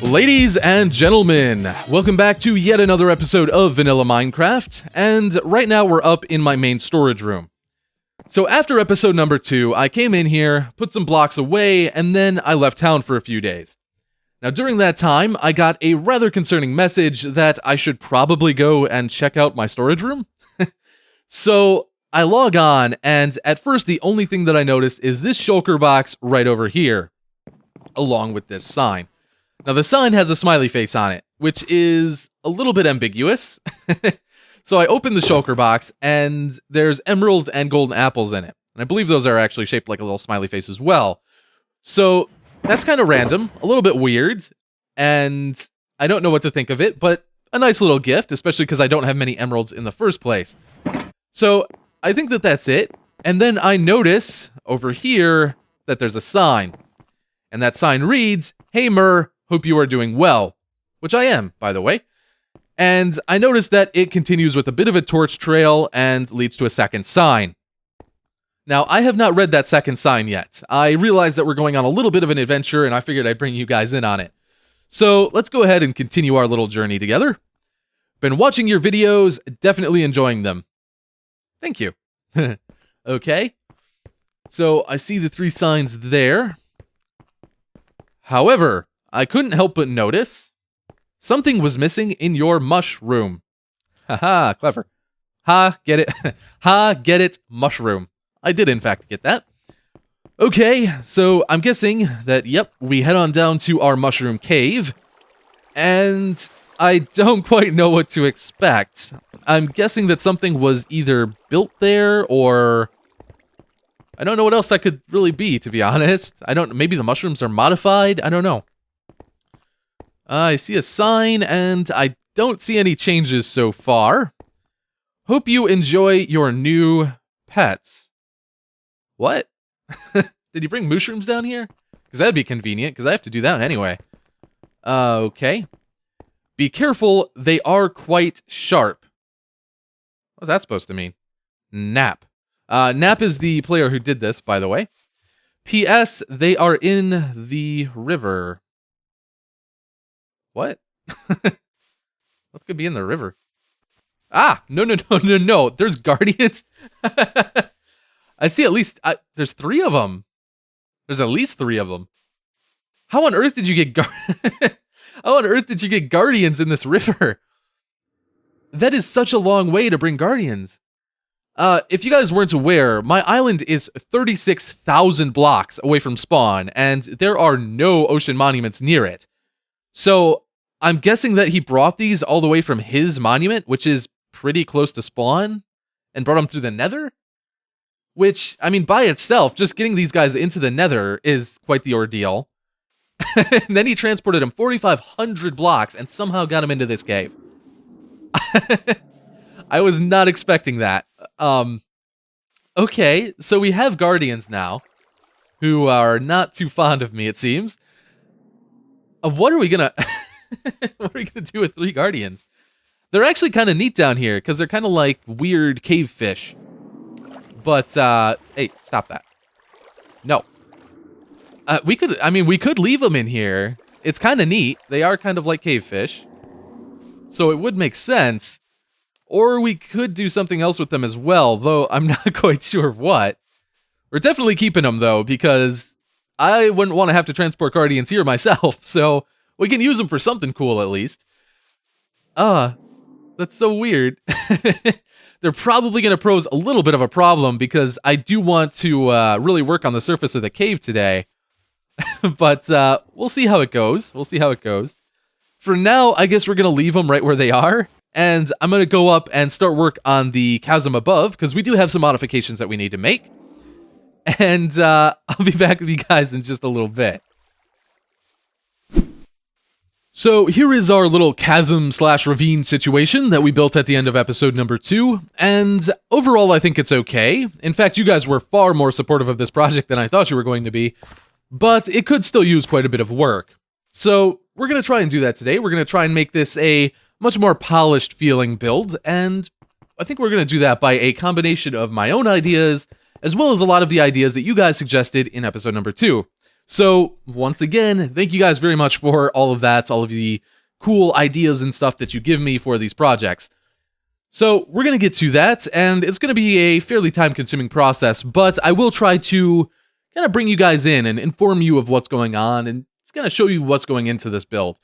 Ladies and gentlemen, welcome back to yet another episode of Vanilla Minecraft, and right now we're up in my main storage room. So after episode number 2, I came in here, put some blocks away, and then I left town for a few days. Now during that time, I got a rather concerning message that I should probably go and check out my storage room. So I log on, and at first the only thing that I noticed is this shulker box right over here, along with this sign. Now, the sign has a smiley face on it, which is a little bit ambiguous. So I opened the shulker box, and there's emerald and golden apples in it. And I believe those are actually shaped like a little smiley face as well. So that's kind of random, a little bit weird, and I don't know what to think of it, but a nice little gift, especially because I don't have many emeralds in the first place. So I think that that's it. And then I notice over here that there's a sign. And that sign reads, "Hey Mur, hope you are doing well," which I am, by the way. And I noticed that it continues with a bit of a torch trail and leads to a second sign. Now, I have not read that second sign yet. I realized that we're going on a little bit of an adventure, and I figured I'd bring you guys in on it. So let's go ahead and continue our little journey together. Been watching your videos, definitely enjoying them. Thank you. Okay. So I see the 3 signs there. However, I couldn't help but notice something was missing in your mushroom. Haha, clever. Ha, get it? Ha, get it, mushroom. I did in fact get that. Okay, so I'm guessing that, yep, we head on down to our mushroom cave, and I don't quite know what to expect. I'm guessing that something was either built there, or I don't know what else that could really be, to be honest. Maybe the mushrooms are modified? I don't know. I see a sign, and I don't see any changes so far. Hope you enjoy your new pets. What? Did you bring mushrooms down here? Because that'd be convenient, because I have to do that anyway. Okay. Be careful, they are quite sharp. What's that supposed to mean? Nap. Nap is the player who did this, by the way. P.S. They are in the river. What? What could be in the river? Ah! No. There's guardians. I see at least... there's 3 of them. There's at least 3 of them. How on earth did you get How on earth did you get guardians in this river? That is such a long way to bring guardians. If you guys weren't aware, my island is 36,000 blocks away from spawn, and there are no ocean monuments near it. So, I'm guessing that he brought these all the way from his monument, which is pretty close to spawn, and brought them through the nether? Which, I mean, by itself, just getting these guys into the nether is quite the ordeal. And then he transported them 4,500 blocks and somehow got him into this cave. I was not expecting that. Okay, so we have guardians now, who are not too fond of me, it seems. What are we gonna... What are we gonna do with 3 guardians? They're actually kind of neat down here, because they're kind of like weird cave fish. But, hey, stop that. No. We could leave them in here. It's kind of neat. They are kind of like cave fish. So it would make sense. Or we could do something else with them as well, though I'm not quite sure what. We're definitely keeping them, though, because I wouldn't want to have to transport guardians here myself, so we can use them for something cool, at least. That's so weird. They're probably going to pose a little bit of a problem, because I do want to really work on the surface of the cave today. But we'll see how it goes. For now, I guess we're going to leave them right where they are. And I'm going to go up and start work on the chasm above, because we do have some modifications that we need to make. And I'll be back with you guys in just a little bit. So here is our little chasm/ravine situation that we built at the end of episode number 2, and overall I think it's okay. In fact, you guys were far more supportive of this project than I thought you were going to be, but it could still use quite a bit of work. So we're going to try and do that today. We're going to try and make this a much more polished feeling build, and I think we're going to do that by a combination of my own ideas, as well as a lot of the ideas that you guys suggested in episode number 2. So, once again, thank you guys very much for all of that, all of the cool ideas and stuff that you give me for these projects. So, we're going to get to that, and it's going to be a fairly time-consuming process, but I will try to kind of bring you guys in and inform you of what's going on, and it's going to show you what's going into this build.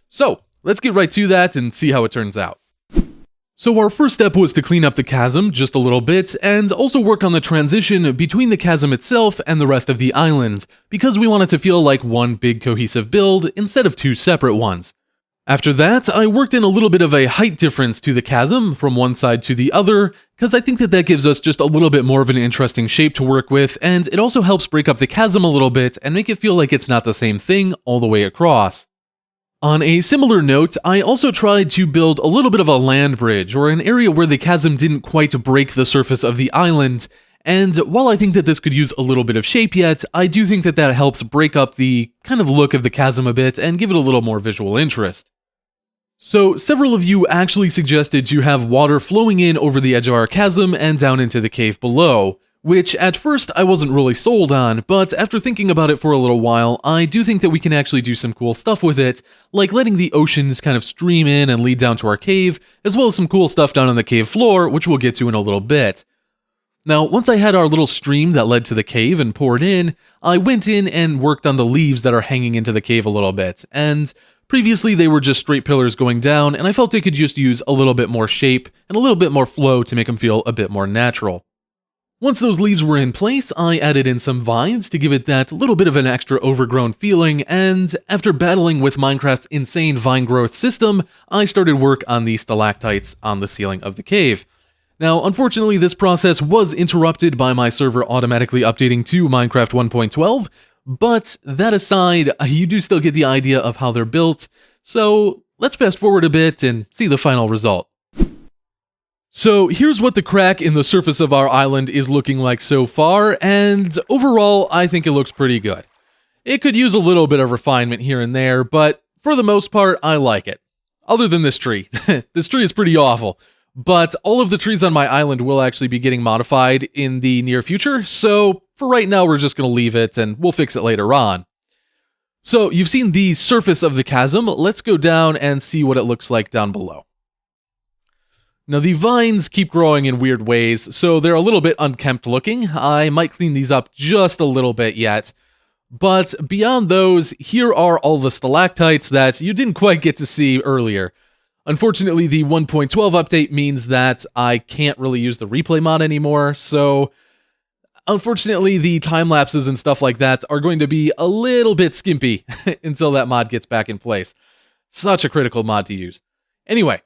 So, let's get right to that and see how it turns out. So our first step was to clean up the chasm just a little bit, and also work on the transition between the chasm itself and the rest of the island, because we want it to feel like one big cohesive build instead of two separate ones. After that, I worked in a little bit of a height difference to the chasm from one side to the other, because I think that gives us just a little bit more of an interesting shape to work with, and it also helps break up the chasm a little bit and make it feel like it's not the same thing all the way across. On a similar note, I also tried to build a little bit of a land bridge, or an area where the chasm didn't quite break the surface of the island, and while I think that this could use a little bit of shape yet, I do think that helps break up the kind of look of the chasm a bit and give it a little more visual interest. So, several of you actually suggested to have water flowing in over the edge of our chasm and down into the cave below, which at first I wasn't really sold on, but after thinking about it for a little while, I do think that we can actually do some cool stuff with it, like letting the oceans kind of stream in and lead down to our cave, as well as some cool stuff down on the cave floor, which we'll get to in a little bit. Now, once I had our little stream that led to the cave and poured in, I went in and worked on the leaves that are hanging into the cave a little bit, and previously they were just straight pillars going down, and I felt they could just use a little bit more shape and a little bit more flow to make them feel a bit more natural. Once those leaves were in place, I added in some vines to give it that little bit of an extra overgrown feeling, and after battling with Minecraft's insane vine growth system, I started work on the stalactites on the ceiling of the cave. Now, unfortunately, this process was interrupted by my server automatically updating to Minecraft 1.12, but that aside, you do still get the idea of how they're built, so let's fast forward a bit and see the final result. So here's what the crack in the surface of our island is looking like so far, and overall I think it looks pretty good. It could use a little bit of refinement here and there, but for the most part I like it. Other than this tree. This tree is pretty awful, but all of the trees on my island will actually be getting modified in the near future, so for right now we're just going to leave it and we'll fix it later on. So you've seen the surface of the chasm, let's go down and see what it looks like down below. Now the vines keep growing in weird ways, so they're a little bit unkempt looking. I might clean these up just a little bit yet. But beyond those, here are all the stalactites that you didn't quite get to see earlier. Unfortunately, the 1.12 update means that I can't really use the replay mod anymore, so unfortunately the time lapses and stuff like that are going to be a little bit skimpy until that mod gets back in place. Such a critical mod to use. Anyway.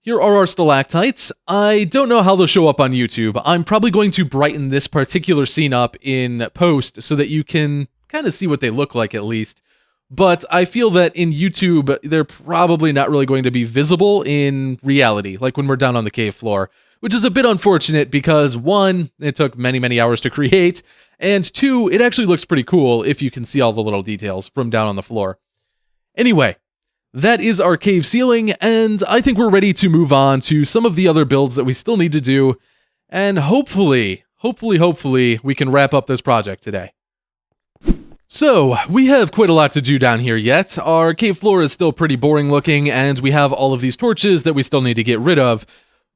Here are our stalactites. I don't know how they'll show up on YouTube. I'm probably going to brighten this particular scene up in post so that you can kind of see what they look like at least. But I feel that in YouTube, they're probably not really going to be visible in reality, like when we're down on the cave floor, which is a bit unfortunate because one, it took many hours to create, and two, it actually looks pretty cool if you can see all the little details from down on the floor. Anyway. That is our cave ceiling, and I think we're ready to move on to some of the other builds that we still need to do, and hopefully, we can wrap up this project today. So, we have quite a lot to do down here yet. Our cave floor is still pretty boring looking, and we have all of these torches that we still need to get rid of,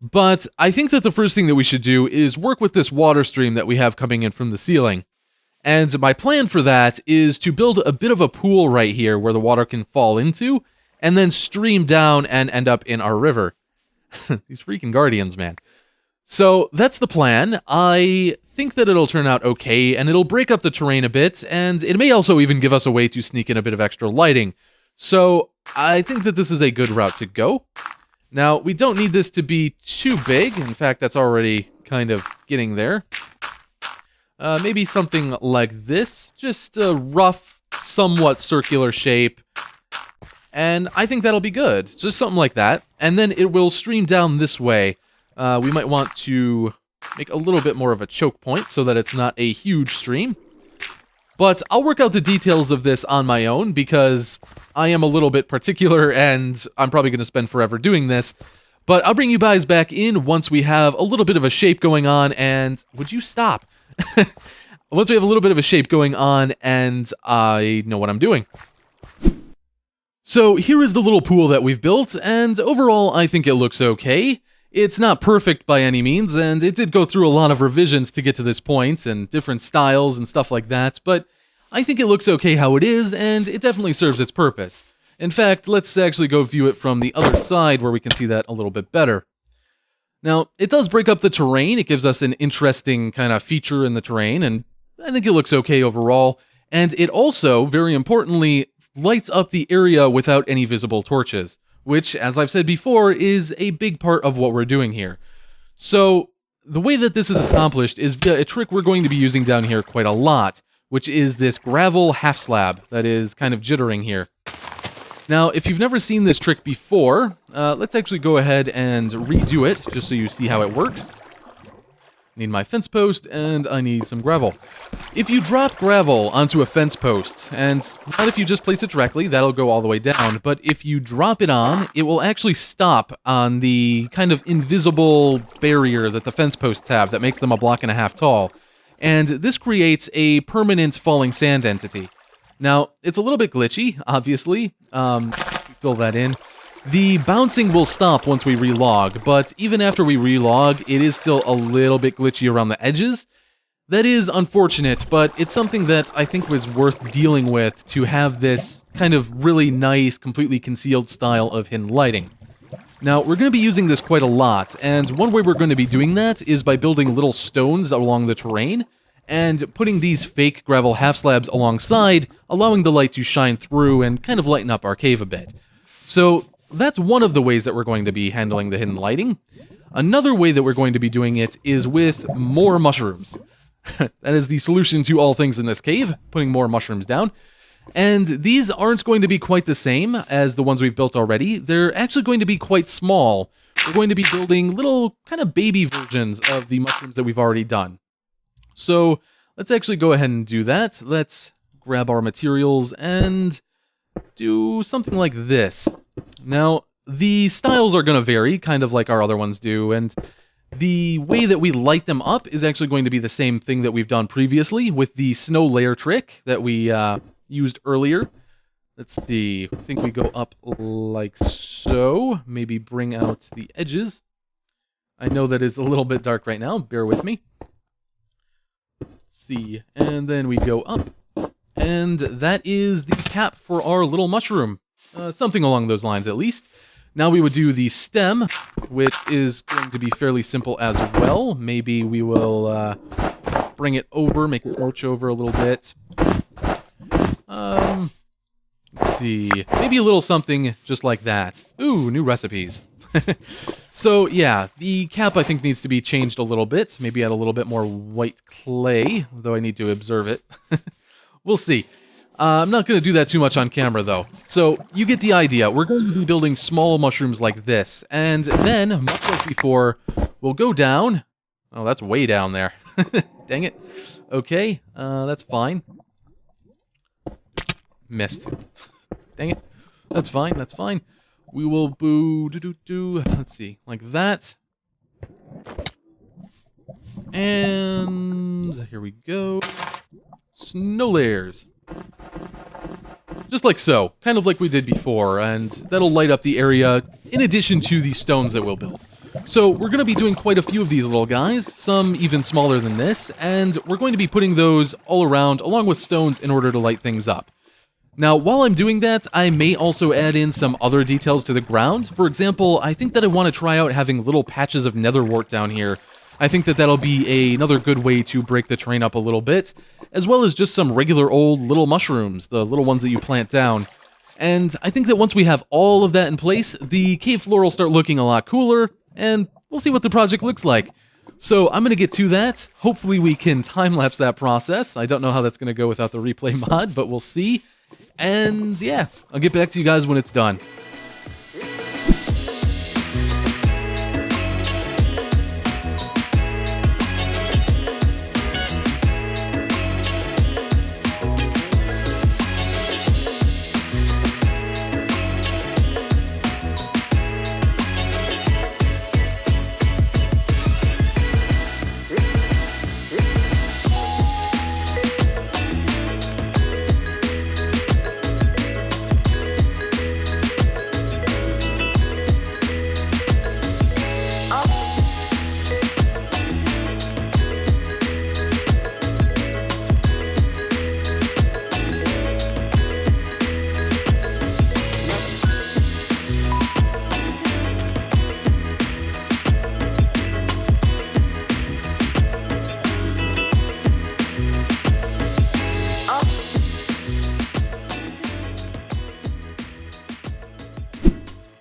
but I think that the first thing that we should do is work with this water stream that we have coming in from the ceiling. And my plan for that is to build a bit of a pool right here where the water can fall into, and then stream down and end up in our river. These freaking guardians, man. So that's the plan. I think that it'll turn out okay, and it'll break up the terrain a bit, and it may also even give us a way to sneak in a bit of extra lighting. So I think that this is a good route to go. Now, we don't need this to be too big. In fact, that's already kind of getting there. Maybe something like this. Just a rough, somewhat circular shape. And I think that'll be good. Just something like that. And then it will stream down this way. We might want to make a little bit more of a choke point so that it's not a huge stream. But I'll work out the details of this on my own because I am a little bit particular and I'm probably going to spend forever doing this. But I'll bring you guys back in once we have a little bit of a shape going on, and would you stop? once we have a little bit of a shape going on and I know what I'm doing. So here is the little pool that we've built, and overall I think it looks okay. It's not perfect by any means, and it did go through a lot of revisions to get to this point, and different styles and stuff like that, but I think it looks okay how it is, and it definitely serves its purpose. In fact, let's actually go view it from the other side where we can see that a little bit better. Now, it does break up the terrain. It gives us an interesting kind of feature in the terrain, and I think it looks okay overall. And it also, very importantly, lights up the area without any visible torches, which, as I've said before, is a big part of what we're doing here. So, the way that this is accomplished is via a trick we're going to be using down here quite a lot, which is this gravel half slab that is kind of jittering here. Now, if you've never seen this trick before, let's actually go ahead and redo it, just so you see how it works. Need my fence post, and I need some gravel. If you drop gravel onto a fence post, and not if you just place it directly, that'll go all the way down, but if you drop it on, it will actually stop on the kind of invisible barrier that the fence posts have that makes them a block and a half tall. And this creates a permanent falling sand entity. Now, it's a little bit glitchy, obviously. Fill that in. The bouncing will stop once we relog, but even after we relog, it is still a little bit glitchy around the edges. That is unfortunate, but it's something that I think was worth dealing with to have this kind of really nice, completely concealed style of hidden lighting. Now, we're going to be using this quite a lot, and one way we're going to be doing that is by building little stones along the terrain, and putting these fake gravel half slabs alongside, allowing the light to shine through and kind of lighten up our cave a bit. So that's one of the ways that we're going to be handling the hidden lighting. Another way that we're going to be doing it is with more mushrooms. That is the solution to all things in this cave, putting more mushrooms down. And these aren't going to be quite the same as the ones we've built already. They're actually going to be quite small. We're going to be building little kind of baby versions of the mushrooms that we've already done. So let's actually go ahead and do that. Let's grab our materials and do something like this. Now, the styles are going to vary, kind of like our other ones do, and the way that we light them up is actually going to be the same thing that we've done previously with the snow layer trick that we used earlier. Let's see, I think we go up like so, maybe bring out the edges. I know that it's a little bit dark right now, bear with me. See, and then we go up, and that is the cap for our little mushroom. Something along those lines, at least. Now we would do the stem, which is going to be fairly simple as well. Maybe we will bring it over, make it arch over a little bit. Let's see, maybe a little something just like that. Ooh, new recipes. So yeah, the cap I think needs to be changed a little bit. Maybe add a little bit more white clay, though I need to observe it. We'll see. I'm not going to do that too much on camera though. So you get the idea. We're going to be building small mushrooms like this. And then, much like before, we'll go down. Oh, that's way down there. Dang it. Okay, that's fine. Missed. Dang it. That's fine, that's fine. We will let's see, like that. And here we go. Snow layers. Just like so, kind of like we did before, and that'll light up the area in addition to the stones that we'll build. So we're going to be doing quite a few of these little guys, some even smaller than this, and we're going to be putting those all around along with stones in order to light things up. Now, while I'm doing that, I may also add in some other details to the ground. For example, I think that I want to try out having little patches of nether wart down here. I think that that'll be another good way to break the terrain up a little bit, as well as just some regular old little mushrooms, the little ones that you plant down. And I think that once we have all of that in place, the cave floor will start looking a lot cooler, and we'll see what the project looks like. So I'm going to get to that. Hopefully we can time-lapse that process. I don't know how that's going to go without the replay mod, but we'll see. And yeah, I'll get back to you guys when it's done.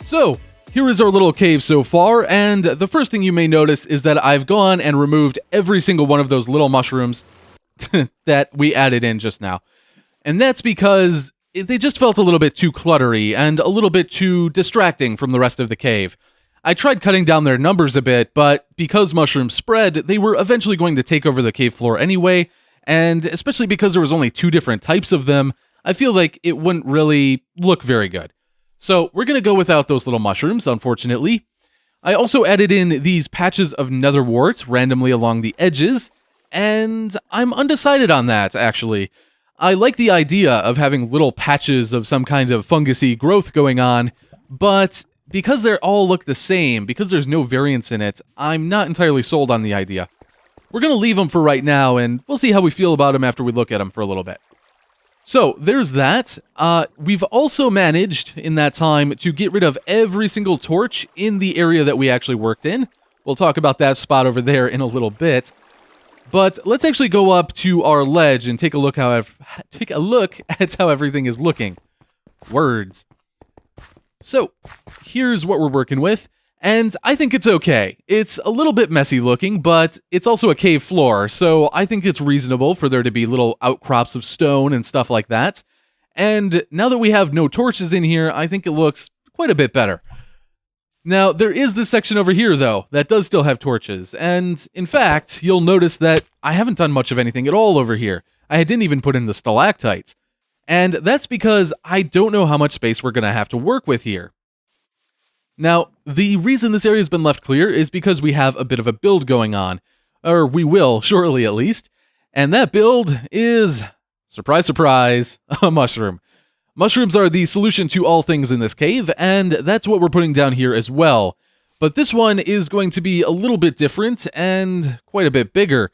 So, here is our little cave so far, and the first thing you may notice is that I've gone and removed every single one of those little mushrooms that we added in just now. And that's because they just felt a little bit too cluttery and a little bit too distracting from the rest of the cave. I tried cutting down their numbers a bit, but because mushrooms spread, they were eventually going to take over the cave floor anyway, and especially because there was only 2 different types of them, I feel like it wouldn't really look very good. So we're going to go without those little mushrooms, unfortunately. I also added in these patches of netherwort randomly along the edges, and I'm undecided on that, actually. I like the idea of having little patches of some kind of fungusy growth going on, but because they all look the same, because there's no variance in it, I'm not entirely sold on the idea. We're going to leave them for right now, and we'll see how we feel about them after we look at them for a little bit. So, there's that. We've also managed, in that time, to get rid of every single torch in the area that we actually worked in. We'll talk about that spot over there in a little bit. But let's actually go up to our ledge and take a look at how everything is looking. Words. So, here's what we're working with, and I think it's okay. It's a little bit messy looking, but it's also a cave floor, so I think it's reasonable for there to be little outcrops of stone and stuff like that. And now that we have no torches in here, I think it looks quite a bit better. Now, there is this section over here, though, that does still have torches, and in fact, you'll notice that I haven't done much of anything at all over here. I didn't even put in the stalactites. And that's because I don't know how much space we're going to have to work with here. Now, the reason this area has been left clear is because we have a bit of a build going on. Or we will, shortly at least. And that build is, surprise, surprise, a mushroom. Mushrooms are the solution to all things in this cave, and that's what we're putting down here as well. But this one is going to be a little bit different and quite a bit bigger.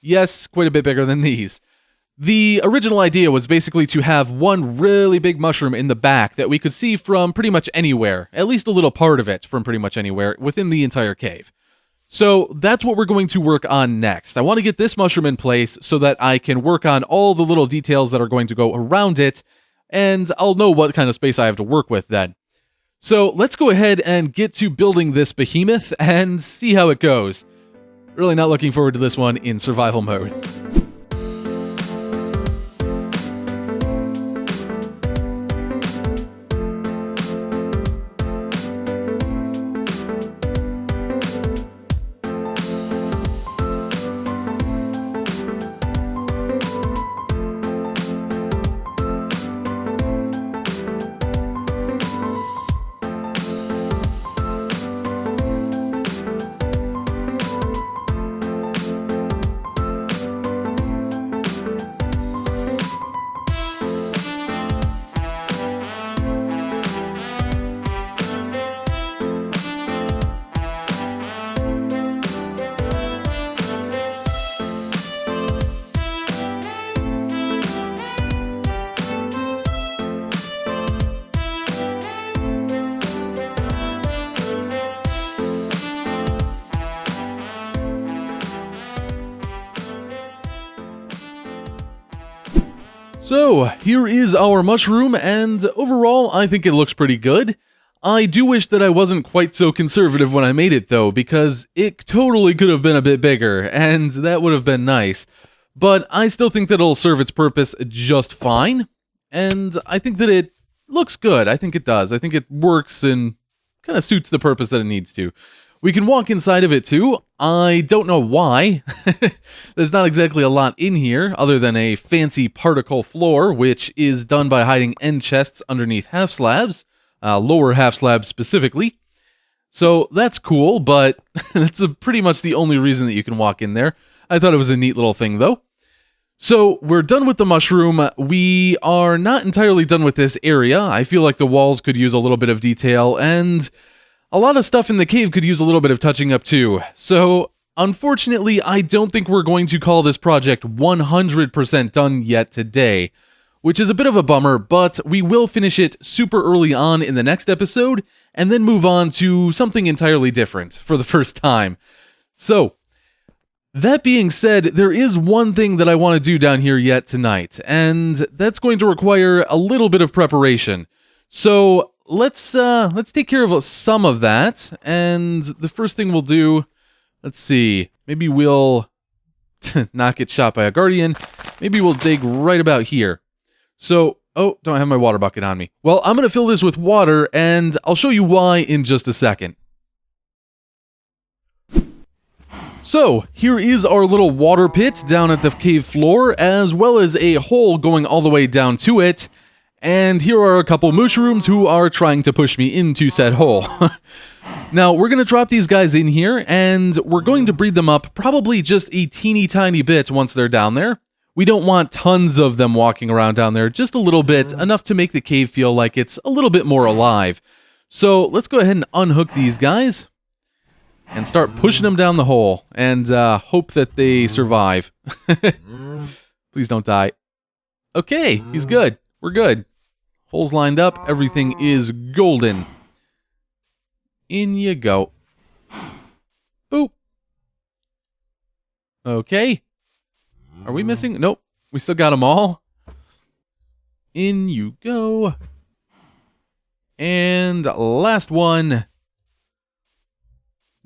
Yes, quite a bit bigger than these. The original idea was basically to have one really big mushroom in the back that we could see from pretty much anywhere, at least a little part of it from pretty much anywhere within the entire cave. So that's what we're going to work on next. I want to get this mushroom in place so that I can work on all the little details that are going to go around it, and I'll know what kind of space I have to work with then. So let's go ahead and get to building this behemoth and see how it goes. Really not looking forward to this one in survival mode. So, here is our mushroom, and overall, I think it looks pretty good. I do wish that I wasn't quite so conservative when I made it, though, because it totally could have been a bit bigger, and that would have been nice. But I still think that it'll serve its purpose just fine, and I think that it looks good. I think it does. I think it works and kind of suits the purpose that it needs to. We can walk inside of it too. I don't know why. There's not exactly a lot in here other than a fancy particle floor, which is done by hiding end chests underneath half slabs, lower half slabs specifically. So that's cool, but that's pretty much the only reason that you can walk in there. I thought it was a neat little thing though. So we're done with the mushroom. We are not entirely done with this area. I feel like the walls could use a little bit of detail, and a lot of stuff in the cave could use a little bit of touching up too. So, unfortunately, I don't think we're going to call this project 100% done yet today, which is a bit of a bummer, but we will finish it super early on in the next episode, and then move on to something entirely different for the first time. So, that being said, there is one thing that I want to do down here yet tonight, and that's going to require a little bit of preparation. So, let's take care of some of that. And the first thing we'll do, let's see, maybe we'll not get shot by a guardian. Maybe we'll dig right about here. So, oh, don't have my water bucket on me. Well, I'm going to fill this with water, and I'll show you why in just a second. So, here is our little water pit down at the cave floor, as well as a hole going all the way down to it. And here are a couple mushrooms who are trying to push me into said hole. Now, we're going to drop these guys in here, and we're going to breed them up probably just a teeny tiny bit once they're down there. We don't want tons of them walking around down there, just a little bit, enough to make the cave feel like it's a little bit more alive. So, let's go ahead and unhook these guys, and start pushing them down the hole, and hope that they survive. Please don't die. Okay, he's good. We're good. Holes lined up, everything is golden. In you go. Boop. Okay. Are we missing? Nope. We still got them all. In you go. And last one.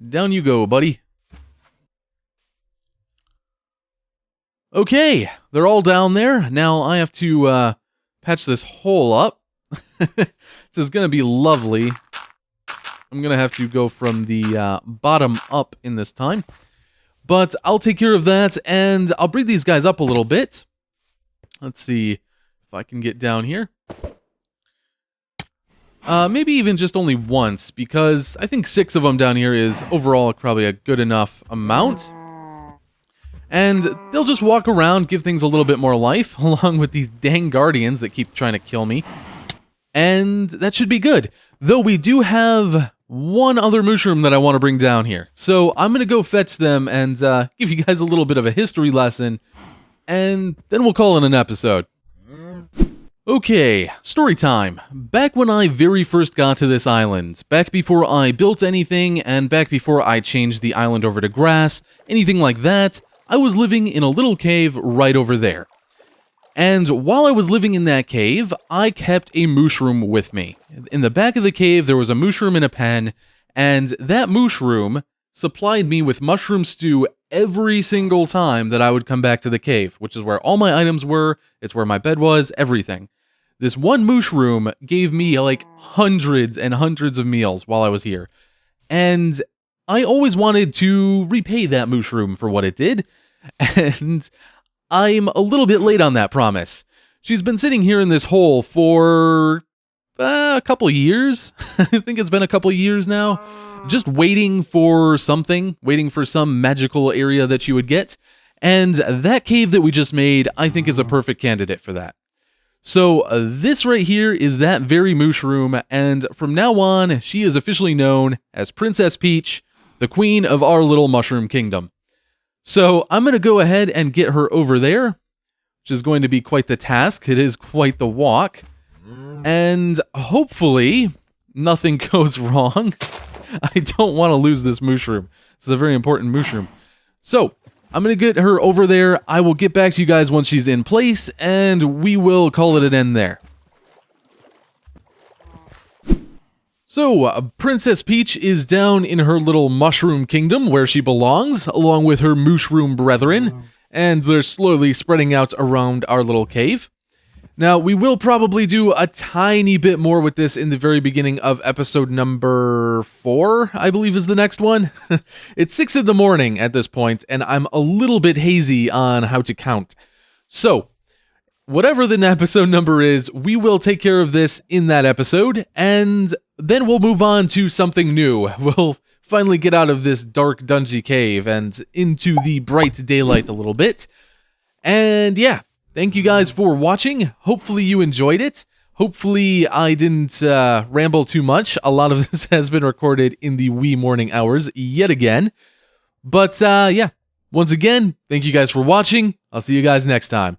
Down you go, buddy. Okay. They're all down there. Now I have to patch this hole up. This is going to be lovely. I'm going to have to go from the bottom up in this time. But I'll take care of that, and I'll breed these guys up a little bit. Let's see if I can get down here. Maybe even just only once, because I think 6 of them down here is overall probably a good enough amount. And they'll just walk around, give things a little bit more life, along with these dang guardians that keep trying to kill me. And that should be good. Though we do have one other mushroom that I want to bring down here. So I'm going to go fetch them and give you guys a little bit of a history lesson. And then we'll call it an episode. Okay, story time. Back when I very first got to this island, back before I built anything, and back before I changed the island over to grass, anything like that, I was living in a little cave right over there. And while I was living in that cave, I kept a mushroom with me. In the back of the cave, there was a mushroom in a pen, and that mushroom supplied me with mushroom stew every single time that I would come back to the cave, which is where all my items were, it's where my bed was, everything. This one mushroom gave me like hundreds and hundreds of meals while I was here. And I always wanted to repay that mushroom for what it did, and I'm a little bit late on that promise. She's been sitting here in this hole for a couple of years. I think it's been a couple of years now. Just waiting for something, waiting for some magical area that you would get. And that cave that we just made, I think is a perfect candidate for that. So this right here is that very mushroom, and from now on, she is officially known as Princess Peach, the queen of our little mushroom kingdom. So I'm going to go ahead and get her over there, which is going to be quite the task. It is quite the walk. And hopefully nothing goes wrong. I don't want to lose this mushroom. This is a very important mushroom. So I'm going to get her over there. I will get back to you guys once she's in place, and we will call it an end there. So, Princess Peach is down in her little mushroom kingdom where she belongs, along with her mushroom brethren, and they're slowly spreading out around our little cave. Now, we will probably do a tiny bit more with this in the very beginning of episode number 4, I believe is the next one. It's 6 in the morning at this point, and I'm a little bit hazy on how to count. So, whatever the episode number is, we will take care of this in that episode, and then we'll move on to something new. We'll finally get out of this dark, dungy cave and into the bright daylight a little bit. And yeah, thank you guys for watching. Hopefully you enjoyed it. Hopefully I didn't ramble too much. A lot of this has been recorded in the wee morning hours yet again. But yeah, once again, thank you guys for watching. I'll see you guys next time.